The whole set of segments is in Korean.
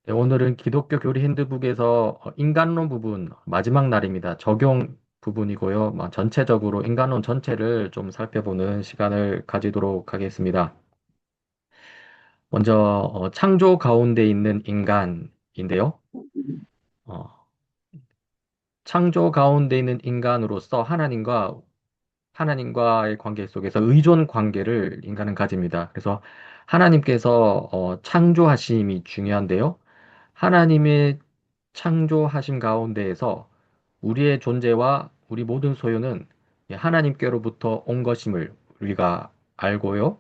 네, 오늘은 기독교 교리 핸드북에서 인간론 부분 마지막 날입니다. 적용 부분이고요. 전체적으로 인간론 전체를 좀 살펴보는 시간을 가지도록 하겠습니다. 먼저 창조 가운데 있는 인간인데요. 어, 창조 가운데 있는 인간으로서 하나님과의 관계 속에서 의존 관계를 인간은 가집니다. 그래서 하나님께서 창조하심이 중요한데요. 하나님의 창조하심 가운데에서 우리의 존재와 우리 모든 소유는 하나님께로부터 온 것임을 우리가 알고요.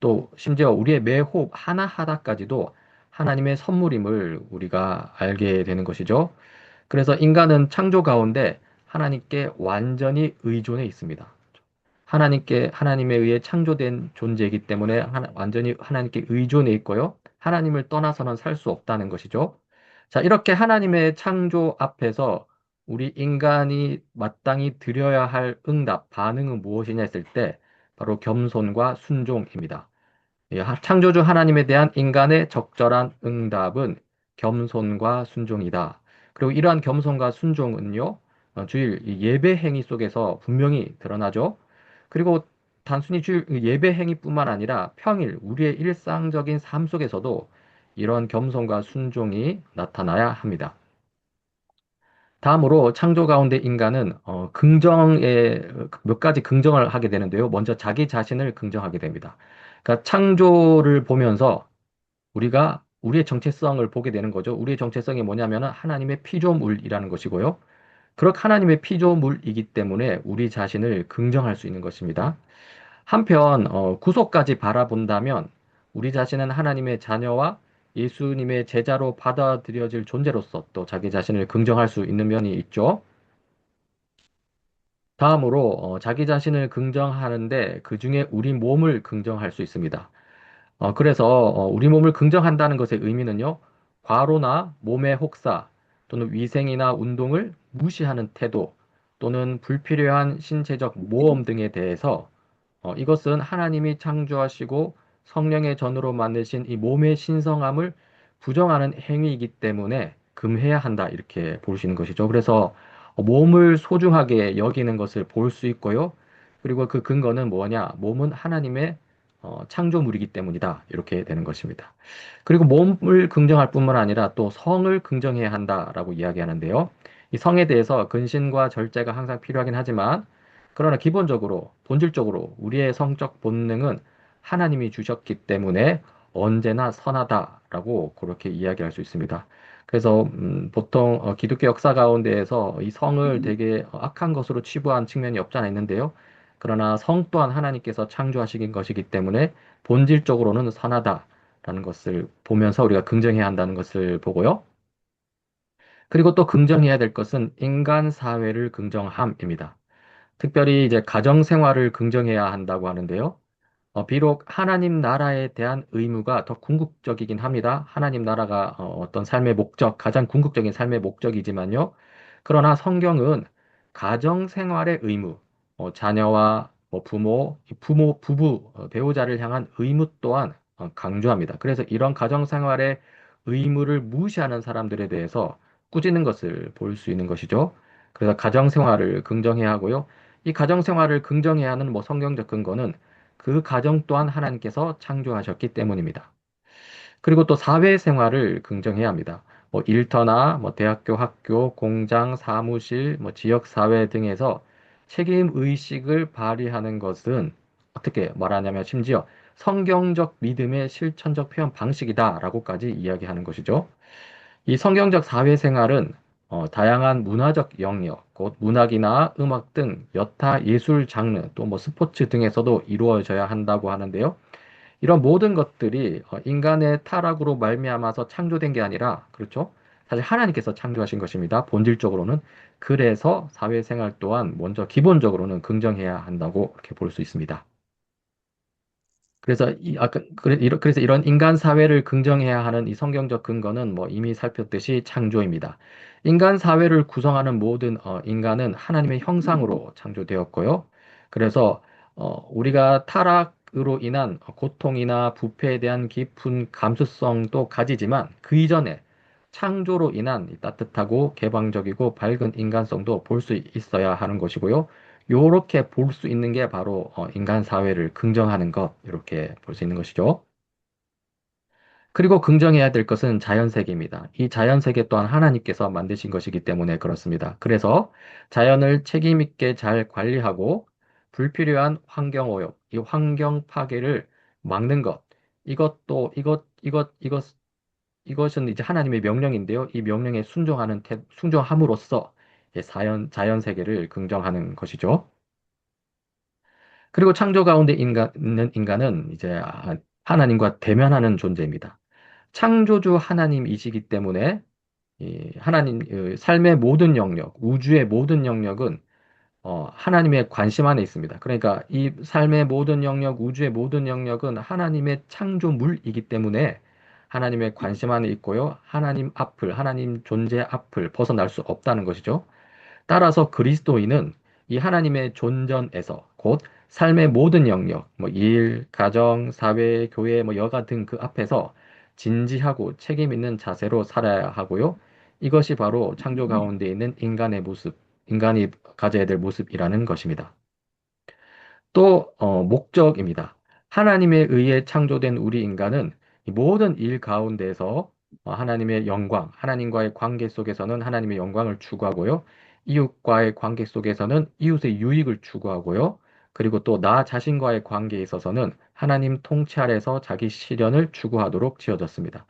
또 심지어 우리의 매 호흡 하나하나까지도 하나님의 선물임을 우리가 알게 되는 것이죠. 그래서 인간은 창조 가운데 하나님께 완전히 의존해 있습니다. 하나님에 의해 창조된 존재이기 때문에 완전히 하나님께 의존해 있고요. 하나님을 떠나서는 살 수 없다는 것이죠. 자, 이렇게 하나님의 창조 앞에서 우리 인간이 마땅히 드려야 할 응답, 반응은 무엇이냐 했을 때 바로 겸손과 순종입니다. 창조주 하나님에 대한 인간의 적절한 응답은 겸손과 순종이다. 그리고 이러한 겸손과 순종은요, 주일 예배 행위 속에서 분명히 드러나죠. 그리고 단순히 주일 예배 행위뿐만 아니라 평일 우리의 일상적인 삶 속에서도 이런 겸손과 순종이 나타나야 합니다. 다음으로 창조 가운데 인간은 긍정의 몇 가지 긍정을 하게 되는데요. 먼저 자기 자신을 긍정하게 됩니다. 그러니까 창조를 보면서 우리가 우리의 정체성을 보게 되는 거죠. 우리의 정체성이 뭐냐면은 하나님의 피조물이라는 것이고요. 그렇게 하나님의 피조물이기 때문에 우리 자신을 긍정할 수 있는 것입니다. 한편 구속까지 바라본다면 우리 자신은 하나님의 자녀와 예수님의 제자로 받아들여질 존재로서 또 자기 자신을 긍정할 수 있는 면이 있죠. 다음으로 자기 자신을 긍정하는데 그중에 우리 몸을 긍정할 수 있습니다. 그래서 우리 몸을 긍정한다는 것의 의미는요, 과로나 몸의 혹사 또는 위생이나 운동을 무시하는 태도 또는 불필요한 신체적 모험 등에 대해서 이것은 하나님이 창조하시고 성령의 전으로 만드신 이 몸의 신성함을 부정하는 행위이기 때문에 금해야 한다 이렇게 보시는 것이죠. 그래서 몸을 소중하게 여기는 것을 볼 수 있고요. 그리고 그 근거는 뭐냐? 몸은 하나님의 창조물이기 때문이다. 이렇게 되는 것입니다. 그리고 몸을 긍정할 뿐만 아니라 또 성을 긍정해야 한다라고 이야기하는데요. 이 성에 대해서 근신과 절제가 항상 필요하긴 하지만 그러나 기본적으로 본질적으로 우리의 성적 본능은 하나님이 주셨기 때문에 언제나 선하다라고 그렇게 이야기할 수 있습니다. 그래서 보통 기독교 역사 가운데에서 이 성을 되게 악한 것으로 치부한 측면이 없지 않아 있는데요. 그러나 성 또한 하나님께서 창조하신 것이기 때문에 본질적으로는 선하다라는 것을 보면서 우리가 긍정해야 한다는 것을 보고요. 그리고 또 긍정해야 될 것은 인간 사회를 긍정함입니다. 특별히 이제 가정 생활을 긍정해야 한다고 하는데요. 비록 하나님 나라에 대한 의무가 더 궁극적이긴 합니다. 하나님 나라가 어떤 삶의 목적, 가장 궁극적인 삶의 목적이지만요. 그러나 성경은 가정 생활의 의무, 자녀와 부부, 배우자를 향한 의무 또한 강조합니다. 그래서 이런 가정 생활의 의무를 무시하는 사람들에 대해서 꾸짖는 것을 볼 수 있는 것이죠. 그래서 가정 생활을 긍정해야 하고요. 이 가정 생활을 긍정해야 하는 성경적 근거는 그 가정 또한 하나님께서 창조하셨기 때문입니다. 그리고 또 사회생활을 긍정해야 합니다. 일터나 대학교, 학교, 공장, 사무실, 지역사회 등에서 책임 의식을 발휘하는 것은 어떻게 말하냐면 심지어 성경적 믿음의 실천적 표현 방식이다라고까지 이야기하는 것이죠. 이 성경적 사회생활은 다양한 문화적 영역, 곧 문학이나 음악 등 여타 예술 장르 또 스포츠 등에서도 이루어져야 한다고 하는데요. 이런 모든 것들이 인간의 타락으로 말미암아서 창조된 게 아니라 그렇죠? 사실 하나님께서 창조하신 것입니다. 본질적으로는 그래서 사회생활 또한 먼저 기본적으로는 긍정해야 한다고 이렇게 볼 수 있습니다. 그래서 그래서 이런 인간 사회를 긍정해야 하는 이 성경적 근거는 이미 살폈듯이 창조입니다. 인간 사회를 구성하는 모든 인간은 하나님의 형상으로 창조되었고요. 그래서 우리가 타락으로 인한 고통이나 부패에 대한 깊은 감수성도 가지지만 그 이전에 창조로 인한 이 따뜻하고 개방적이고 밝은 인간성도 볼 수 있어야 하는 것이고요. 요렇게 볼 수 있는 게 바로 인간 사회를 긍정하는 것, 이렇게 볼 수 있는 것이죠. 그리고 긍정해야 될 것은 자연세계입니다. 이 자연세계 또한 하나님께서 만드신 것이기 때문에 그렇습니다. 그래서 자연을 책임 있게 잘 관리하고 불필요한 환경오염, 이 환경 파괴를 막는 것, 이것은 이제 하나님의 명령인데요. 이 명령에 순종함으로써 자연세계를 긍정하는 것이죠. 그리고 창조 가운데 있는 인간은 이제 하나님과 대면하는 존재입니다. 창조주 하나님이시기 때문에 이 하나님 삶의 모든 영역, 우주의 모든 영역은 하나님의 관심 안에 있습니다. 그러니까 이 삶의 모든 영역, 우주의 모든 영역은 하나님의 창조물이기 때문에 하나님의 관심 안에 있고요. 하나님 존재 앞을 벗어날 수 없다는 것이죠. 따라서 그리스도인은 이 하나님의 존전에서 곧 삶의 모든 영역, 뭐 일, 가정, 사회, 교회, 뭐 여가 등 그 앞에서 진지하고 책임 있는 자세로 살아야 하고요. 이것이 바로 창조 가운데 있는 인간의 모습, 인간이 가져야 될 모습이라는 것입니다. 또 목적입니다. 하나님에 의해 창조된 우리 인간은 이 모든 일 가운데서 하나님의 영광, 하나님과의 관계 속에서는 하나님의 영광을 추구하고요. 이웃과의 관계 속에서는 이웃의 유익을 추구하고요. 그리고 또 나 자신과의 관계에 있어서는 하나님 통치 아래서 자기 실현을 추구하도록 지어졌습니다.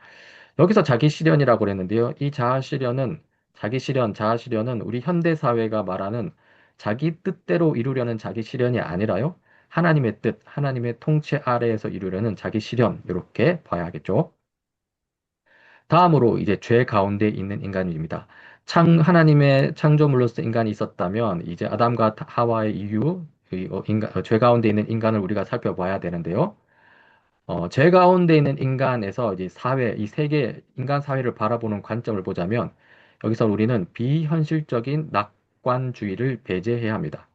여기서 자기 실현이라고 그랬는데요. 이 자아 실현은 우리 현대 사회가 말하는 자기 뜻대로 이루려는 자기 실현이 아니라요. 하나님의 뜻, 하나님의 통치 아래에서 이루려는 자기 실현, 이렇게 봐야 하겠죠. 다음으로 이제 죄 가운데 있는 인간입니다. 하나님의 창조물로서 인간이 있었다면 이제 아담과 하와의 이후 죄 가운데 있는 인간을 우리가 살펴봐야 되는데요. 죄 가운데 있는 인간에서 이제 이 세계, 인간 사회를 바라보는 관점을 보자면 여기서 우리는 비현실적인 낙관주의를 배제해야 합니다.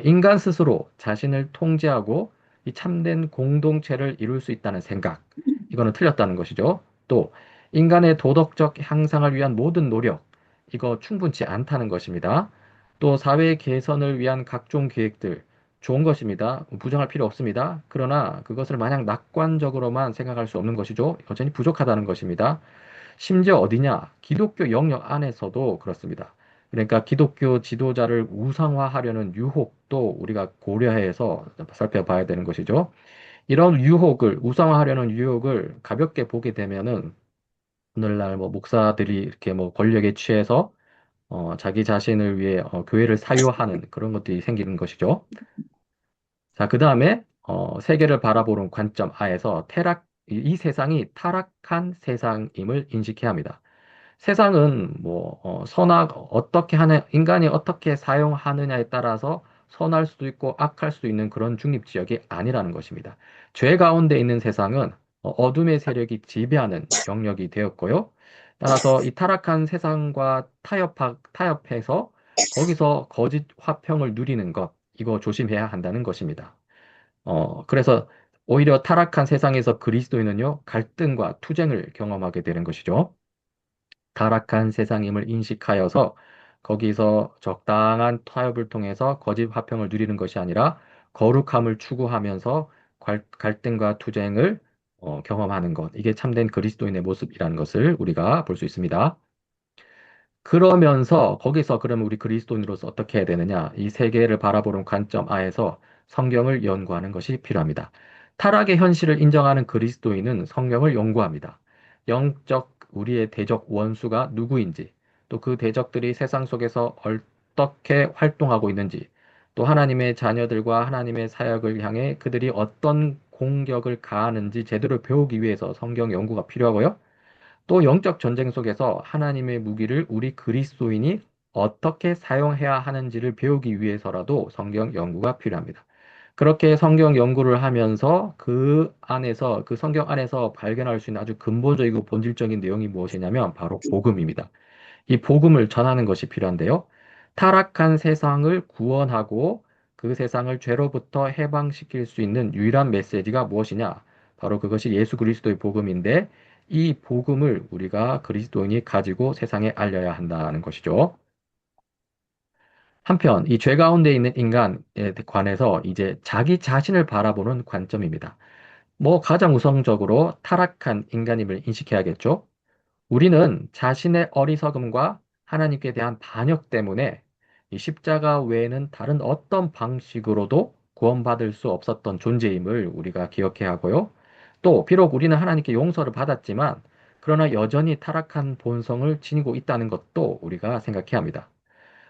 인간 스스로 자신을 통제하고 이 참된 공동체를 이룰 수 있다는 생각, 이거는 틀렸다는 것이죠. 또 인간의 도덕적 향상을 위한 모든 노력, 이거 충분치 않다는 것입니다. 또 사회 개선을 위한 각종 계획들, 좋은 것입니다. 부정할 필요 없습니다. 그러나 그것을 마냥 낙관적으로만 생각할 수 없는 것이죠. 여전히 부족하다는 것입니다. 심지어 어디냐? 기독교 영역 안에서도 그렇습니다. 그러니까 기독교 지도자를 우상화하려는 유혹도 우리가 고려해서 살펴봐야 되는 것이죠. 이런 우상화하려는 유혹을 가볍게 보게 되면은 오늘날 뭐 목사들이 이렇게 뭐 권력에 취해서 자기 자신을 위해 교회를 사유하는 그런 것들이 생기는 것이죠. 자, 그 다음에 세계를 바라보는 관점 하에서 이 세상이 타락한 세상임을 인식해야 합니다. 세상은 뭐 인간이 어떻게 사용하느냐에 따라서 선할 수도 있고 악할 수도 있는 그런 중립지역이 아니라는 것입니다. 죄 가운데 있는 세상은 어둠의 세력이 지배하는 영역이 되었고요. 따라서 이 타락한 세상과 타협해서 거기서 거짓 화평을 누리는 것, 이거 조심해야 한다는 것입니다. 그래서 오히려 타락한 세상에서 그리스도인은요, 갈등과 투쟁을 경험하게 되는 것이죠. 타락한 세상임을 인식하여서 거기서 적당한 타협을 통해서 거짓 화평을 누리는 것이 아니라 거룩함을 추구하면서 갈등과 투쟁을 경험하는 것. 이게 참된 그리스도인의 모습이라는 것을 우리가 볼 수 있습니다. 그러면서 거기서 그러면 우리 그리스도인으로서 어떻게 해야 되느냐? 이 세계를 바라보는 관점 하에서 성경을 연구하는 것이 필요합니다. 타락의 현실을 인정하는 그리스도인은 성경을 연구합니다. 영적 우리의 대적 원수가 누구인지, 또 그 대적들이 세상 속에서 어떻게 활동하고 있는지, 또 하나님의 자녀들과 하나님의 사역을 향해 그들이 어떤 공격을 가하는지 제대로 배우기 위해서 성경 연구가 필요하고요. 또 영적 전쟁 속에서 하나님의 무기를 우리 그리스도인이 어떻게 사용해야 하는지를 배우기 위해서라도 성경 연구가 필요합니다. 그렇게 성경 연구를 하면서 그 성경 안에서 발견할 수 있는 아주 근본적이고 본질적인 내용이 무엇이냐면 바로 복음입니다. 이 복음을 전하는 것이 필요한데요. 타락한 세상을 구원하고 그 세상을 죄로부터 해방시킬 수 있는 유일한 메시지가 무엇이냐? 바로 그것이 예수 그리스도의 복음인데 이 복음을 우리가 그리스도인이 가지고 세상에 알려야 한다는 것이죠. 한편 이 죄 가운데 있는 인간에 관해서 이제 자기 자신을 바라보는 관점입니다. 뭐 가장 우선적으로 타락한 인간임을 인식해야겠죠. 우리는 자신의 어리석음과 하나님께 대한 반역 때문에 이 십자가 외에는 다른 어떤 방식으로도 구원받을 수 없었던 존재임을 우리가 기억해야 하고요. 또 비록 우리는 하나님께 용서를 받았지만 그러나 여전히 타락한 본성을 지니고 있다는 것도 우리가 생각해야 합니다.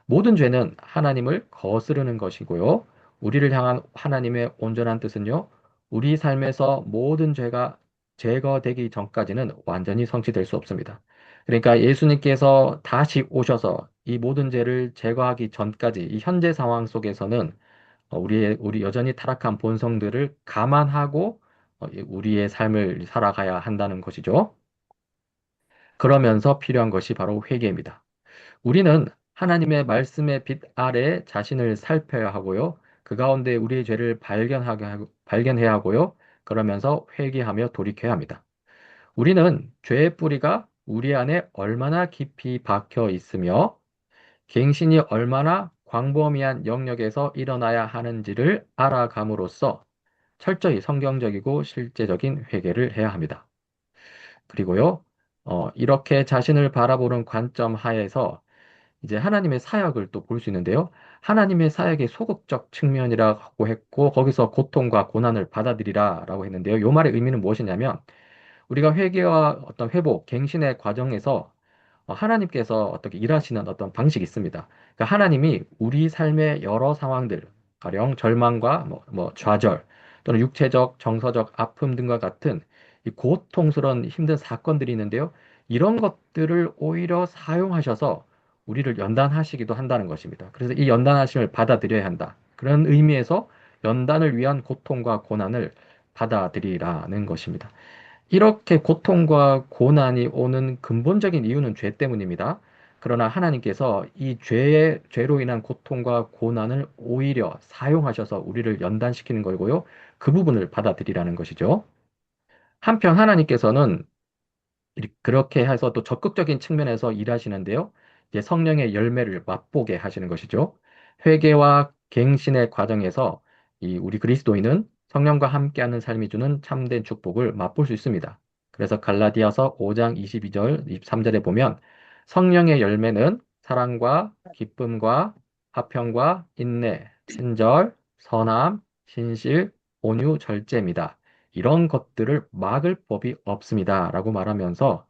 모든 죄는 하나님을 거스르는 것이고요. 우리를 향한 하나님의 온전한 뜻은요, 우리 삶에서 모든 죄가 제거되기 전까지는 완전히 성취될 수 없습니다. 그러니까 예수님께서 다시 오셔서 이 모든 죄를 제거하기 전까지 이 현재 상황 속에서는 우리 여전히 타락한 본성들을 감안하고 우리의 삶을 살아가야 한다는 것이죠. 그러면서 필요한 것이 바로 회개입니다. 우리는 하나님의 말씀의 빛 아래 자신을 살펴야 하고요. 그 가운데 우리의 죄를 발견해야 하고요. 그러면서 회개하며 돌이켜야 합니다. 우리는 죄의 뿌리가 우리 안에 얼마나 깊이 박혀 있으며 갱신이 얼마나 광범위한 영역에서 일어나야 하는지를 알아감으로써 철저히 성경적이고 실제적인 회개를 해야 합니다. 그리고요, 이렇게 자신을 바라보는 관점 하에서 이제 하나님의 사역을 또 볼 수 있는데요. 하나님의 사역의 소극적 측면이라고 했고, 거기서 고통과 고난을 받아들이라라고 했는데요. 요 말의 의미는 무엇이냐면, 우리가 회개와 어떤 회복, 갱신의 과정에서 하나님께서 어떻게 일하시는 어떤 방식이 있습니다. 그러니까 하나님이 우리 삶의 여러 상황들, 가령 절망과 좌절, 또는 육체적, 정서적 아픔 등과 같은 이 고통스러운 힘든 사건들이 있는데요. 이런 것들을 오히려 사용하셔서 우리를 연단하시기도 한다는 것입니다. 그래서 이 연단하심을 받아들여야 한다. 그런 의미에서 연단을 위한 고통과 고난을 받아들이라는 것입니다. 이렇게 고통과 고난이 오는 근본적인 이유는 죄 때문입니다. 그러나 하나님께서 이 죄로 인한 고통과 고난을 오히려 사용하셔서 우리를 연단시키는 거고요. 그 부분을 받아들이라는 것이죠. 한편 하나님께서는 그렇게 해서 또 적극적인 측면에서 일하시는데요. 이제 성령의 열매를 맛보게 하시는 것이죠. 회개와 갱신의 과정에서 이 우리 그리스도인은 성령과 함께하는 삶이 주는 참된 축복을 맛볼 수 있습니다. 그래서 갈라디아서 5장 22절, 23절에 보면 성령의 열매는 사랑과 기쁨과 화평과 인내, 친절, 선함, 신실, 온유, 절제입니다. 이런 것들을 막을 법이 없습니다. 라고 말하면서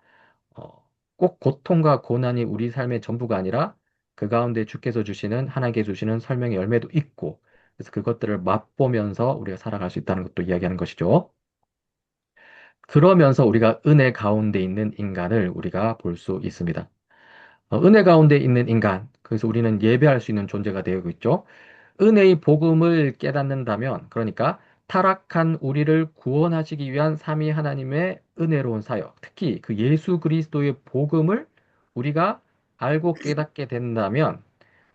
꼭 고통과 고난이 우리 삶의 전부가 아니라 그 가운데 주께서 주시는 하나님께 주시는 설명의 열매도 있고 그래서 그것들을 맛보면서 우리가 살아갈 수 있다는 것도 이야기하는 것이죠. 그러면서 우리가 은혜 가운데 있는 인간을 우리가 볼 수 있습니다. 은혜 가운데 있는 인간, 그래서 우리는 예배할 수 있는 존재가 되고 있죠. 은혜의 복음을 깨닫는다면, 그러니까 타락한 우리를 구원하시기 위한 삼위 하나님의 은혜로운 사역, 특히 그 예수 그리스도의 복음을 우리가 알고 깨닫게 된다면,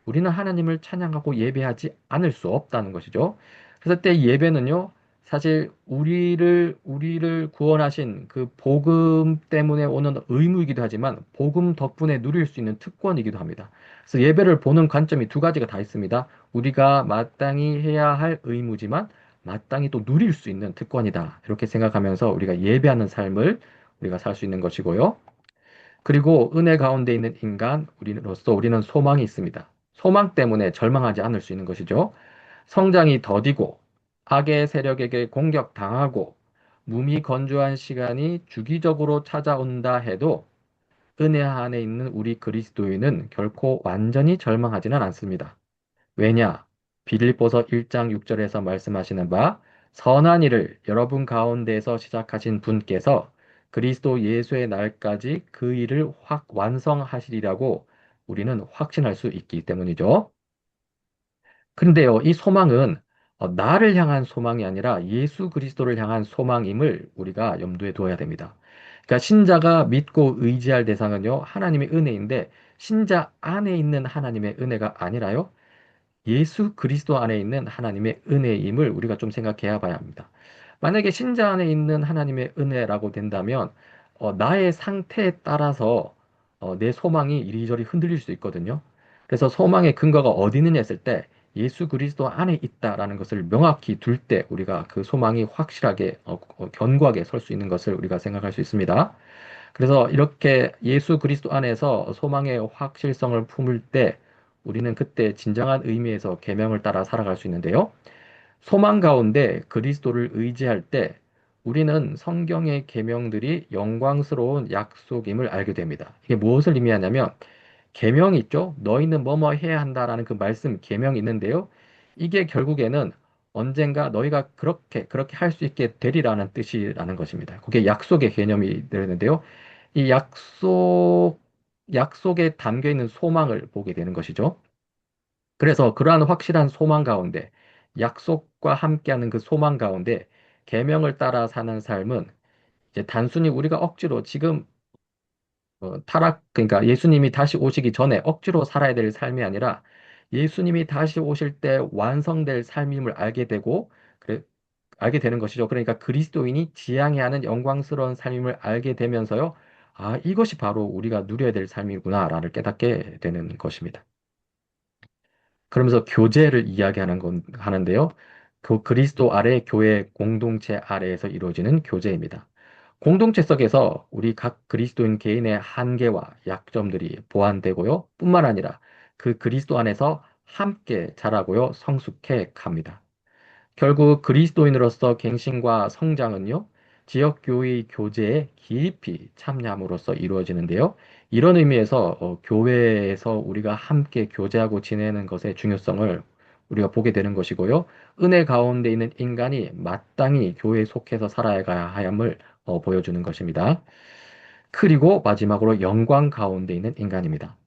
우리는 하나님을 찬양하고 예배하지 않을 수 없다는 것이죠. 그래서 때 예배는요, 사실 우리를 구원하신 그 복음 때문에 오는 의무이기도 하지만 복음 덕분에 누릴 수 있는 특권이기도 합니다. 그래서 예배를 보는 관점이 두 가지가 다 있습니다. 우리가 마땅히 해야 할 의무지만 마땅히 또 누릴 수 있는 특권이다. 이렇게 생각하면서 우리가 예배하는 삶을 우리가 살 수 있는 것이고요. 그리고 은혜 가운데 있는 인간, 우리로서 우리는 소망이 있습니다. 소망 때문에 절망하지 않을 수 있는 것이죠. 성장이 더디고, 악의 세력에게 공격당하고, 몸이 건조한 시간이 주기적으로 찾아온다 해도, 은혜 안에 있는 우리 그리스도인은 결코 완전히 절망하지는 않습니다. 왜냐? 빌립보서 1장 6절에서 말씀하시는 바 선한 일을 여러분 가운데에서 시작하신 분께서 그리스도 예수의 날까지 그 일을 확 완성하시리라고 우리는 확신할 수 있기 때문이죠. 그런데요, 이 소망은 나를 향한 소망이 아니라 예수 그리스도를 향한 소망임을 우리가 염두에 두어야 됩니다. 그러니까 신자가 믿고 의지할 대상은요, 하나님의 은혜인데 신자 안에 있는 하나님의 은혜가 아니라요. 예수 그리스도 안에 있는 하나님의 은혜임을 우리가 좀 생각해야 봐야 합니다. 만약에 신자 안에 있는 하나님의 은혜라고 된다면 나의 상태에 따라서 내 소망이 이리저리 흔들릴 수 있거든요. 그래서 소망의 근거가 어디 있느냐 했을 때 예수 그리스도 안에 있다라는 것을 명확히 둘 때 우리가 그 소망이 확실하게 견고하게 설 수 있는 것을 우리가 생각할 수 있습니다. 그래서 이렇게 예수 그리스도 안에서 소망의 확실성을 품을 때 우리는 그때 진정한 의미에서 계명을 따라 살아갈 수 있는데요. 소망 가운데 그리스도를 의지할 때 우리는 성경의 계명들이 영광스러운 약속임을 알게 됩니다. 이게 무엇을 의미하냐면 계명이 있죠. 너희는 뭐뭐 해야 한다라는 그 말씀 계명이 있는데요. 이게 결국에는 언젠가 너희가 그렇게 할 수 있게 되리라는 뜻이라는 것입니다. 그게 약속의 개념이 되는데요. 이 약속에 담겨 있는 소망을 보게 되는 것이죠. 그래서 그러한 확실한 소망 가운데, 약속과 함께하는 그 소망 가운데, 계명을 따라 사는 삶은 이제 단순히 우리가 억지로 지금 그러니까 예수님이 다시 오시기 전에 억지로 살아야 될 삶이 아니라 예수님이 다시 오실 때 완성될 삶임을 알게 되고, 그래, 알게 되는 것이죠. 그러니까 그리스도인이 지향해야 하는 영광스러운 삶임을 알게 되면서요. 아, 이것이 바로 우리가 누려야 될 삶이구나라를 깨닫게 되는 것입니다. 그러면서 교제를 하는데요. 그 그리스도 아래 교회 공동체 아래에서 이루어지는 교제입니다. 공동체 속에서 우리 각 그리스도인 개인의 한계와 약점들이 보완되고요. 뿐만 아니라 그 그리스도 안에서 함께 자라고요. 성숙해 갑니다. 결국 그리스도인으로서 갱신과 성장은요, 지역 교회 교제에 깊이 참여함으로써 이루어지는데요. 이런 의미에서 교회에서 우리가 함께 교제하고 지내는 것의 중요성을 우리가 보게 되는 것이고요. 은혜 가운데 있는 인간이 마땅히 교회에 속해서 살아가야 함을 보여주는 것입니다. 그리고 마지막으로 영광 가운데 있는 인간입니다.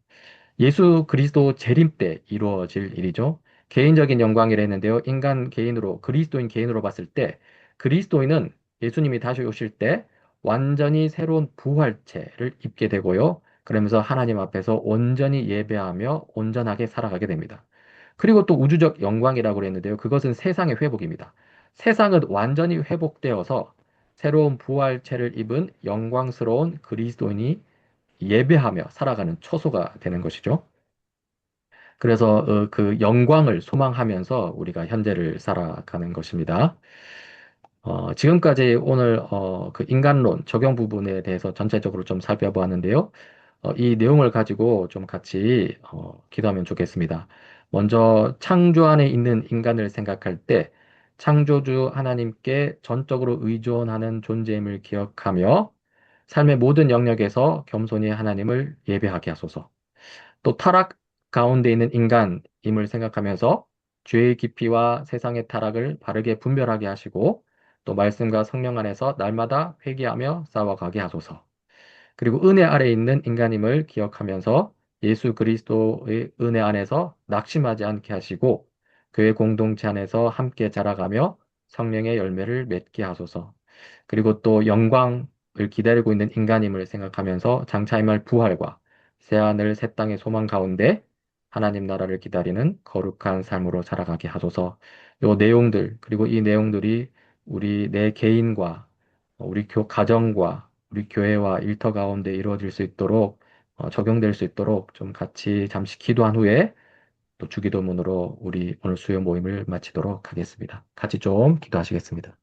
예수 그리스도 재림 때 이루어질 일이죠. 개인적인 영광이라 했는데요. 인간 개인으로, 그리스도인 개인으로 봤을 때, 그리스도인은 예수님이 다시 오실 때 완전히 새로운 부활체를 입게 되고요. 그러면서 하나님 앞에서 온전히 예배하며 온전하게 살아가게 됩니다. 그리고 또 우주적 영광이라고 그랬는데요. 그것은 세상의 회복입니다. 세상은 완전히 회복되어서 새로운 부활체를 입은 영광스러운 그리스도인이 예배하며 살아가는 초소가 되는 것이죠. 그래서 그 영광을 소망하면서 우리가 현재를 살아가는 것입니다. 지금까지 오늘 그 인간론 적용 부분에 대해서 전체적으로 좀 살펴보았는데요. 이 내용을 가지고 좀 같이 기도하면 좋겠습니다. 먼저 창조 안에 있는 인간을 생각할 때 창조주 하나님께 전적으로 의존하는 존재임을 기억하며 삶의 모든 영역에서 겸손히 하나님을 예배하게 하소서. 또 타락 가운데 있는 인간임을 생각하면서 죄의 깊이와 세상의 타락을 바르게 분별하게 하시고 또 말씀과 성령 안에서 날마다 회개하며 싸워가게 하소서. 그리고 은혜 아래 있는 인간임을 기억하면서 예수 그리스도의 은혜 안에서 낙심하지 않게 하시고 교회 공동체 안에서 함께 자라가며 성령의 열매를 맺게 하소서. 그리고 또 영광을 기다리고 있는 인간임을 생각하면서 장차 임할 부활과 새하늘 새 땅의 소망 가운데 하나님 나라를 기다리는 거룩한 삶으로 살아가게 하소서. 요 내용들 그리고 이 내용들이 우리 내 개인과 우리 가정과 우리 교회와 일터 가운데 이루어질 수 있도록 적용될 수 있도록 좀 같이 잠시 기도한 후에 또 주기도문으로 우리 오늘 수요 모임을 마치도록 하겠습니다. 같이 좀 기도하시겠습니다.